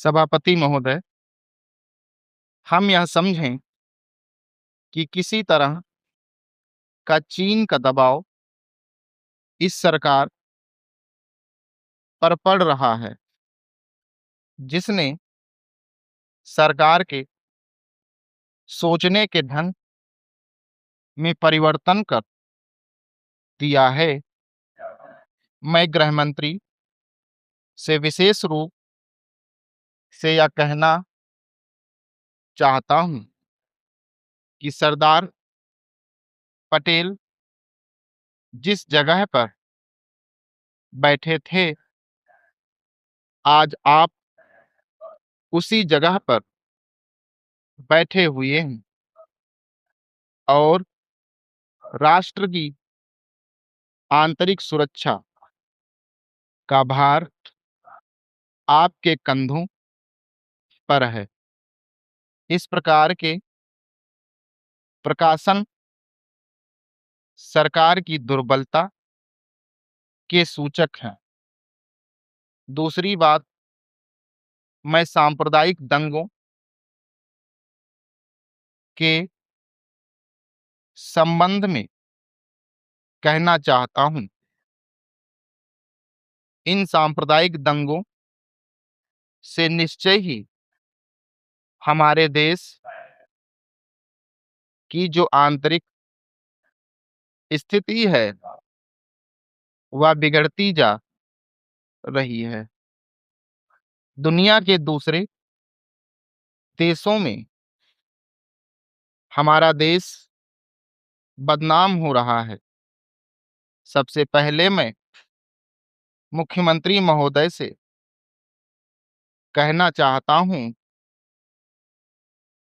सभापति महोदय, हम यह समझें कि किसी तरह का चीन का दबाव इस सरकार पर पड़ रहा है, जिसने सरकार के सोचने के ढंग में परिवर्तन कर दिया है। मैं गृह मंत्री से विशेष रूप से यह कहना चाहता हूं कि सरदार पटेल जिस जगह पर बैठे थे, आज आप उसी जगह पर बैठे हुए हैं और राष्ट्र की आंतरिक सुरक्षा का भार आपके कंधों पर है। इस प्रकार के प्रकाशन सरकार की दुर्बलता के सूचक हैं। दूसरी बात, मैं सांप्रदायिक दंगों के संबंध में कहना चाहता हूं। इन सांप्रदायिक दंगों से निश्चय ही हमारे देश की जो आंतरिक स्थिति है वह बिगड़ती जा रही है। दुनिया के दूसरे देशों में हमारा देश बदनाम हो रहा है। सबसे पहले मैं मुख्यमंत्री महोदय से कहना चाहता हूं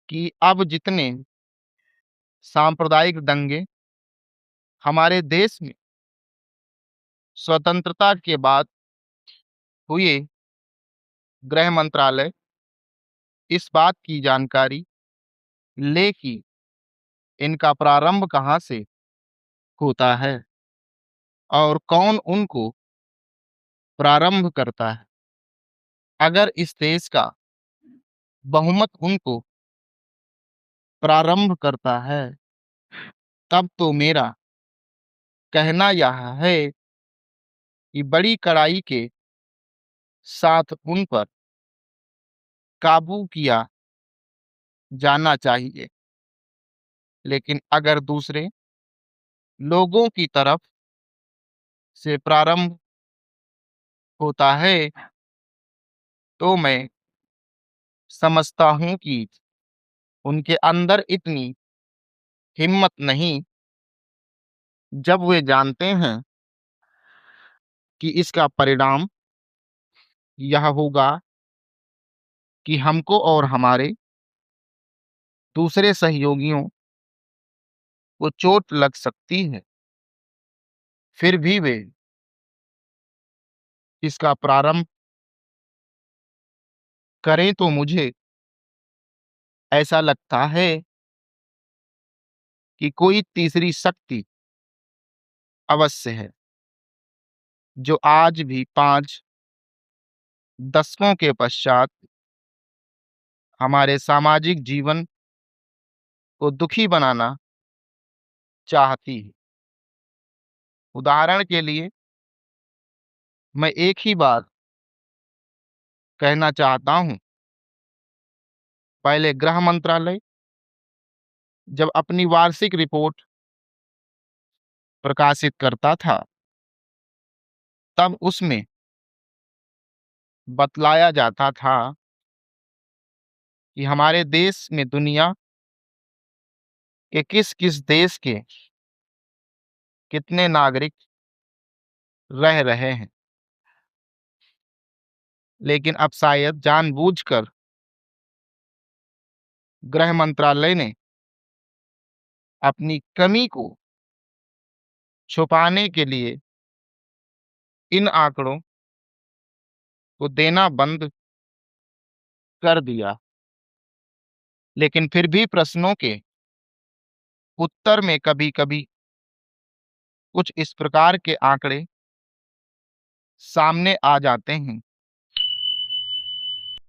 कि अब जितने सांप्रदायिक दंगे हमारे देश में स्वतंत्रता के बाद हुए, गृह मंत्रालय इस बात की जानकारी ले कि इनका प्रारंभ कहां से होता है और कौन उनको प्रारंभ करता है। अगर इस देश का बहुमत उनको प्रारंभ करता है, तब तो मेरा कहना यह है कि बड़ी कड़ाई के साथ उन पर काबू किया जाना चाहिए। लेकिन अगर दूसरे लोगों की तरफ से प्रारंभ होता है, तो मैं समझता हूं कि उनके अंदर इतनी हिम्मत नहीं, जब वे जानते हैं कि इसका परिणाम यह होगा कि हमको और हमारे दूसरे सहयोगियों को चोट लग सकती है। फिर भी वे इसका प्रारंभ करें, तो मुझे ऐसा लगता है कि कोई तीसरी शक्ति अवश्य है, जो आज भी 5 दशकों के पश्चात हमारे सामाजिक जीवन को दुखी बनाना चाहती है। उदाहरण के लिए मैं एक ही बात कहना चाहता हूं। पहले गृह मंत्रालय जब अपनी वार्षिक रिपोर्ट प्रकाशित करता था, तब उसमें बतलाया जाता था कि हमारे देश में दुनिया के किस किस देश के कितने नागरिक रह रहे हैं। लेकिन अब शायद जानबूझकर गृह मंत्रालय ने अपनी कमी को छुपाने के लिए इन आंकड़ों को देना बंद कर दिया। लेकिन फिर भी प्रश्नों के उत्तर में कभी-कभी कुछ इस प्रकार के आंकड़े सामने आ जाते हैं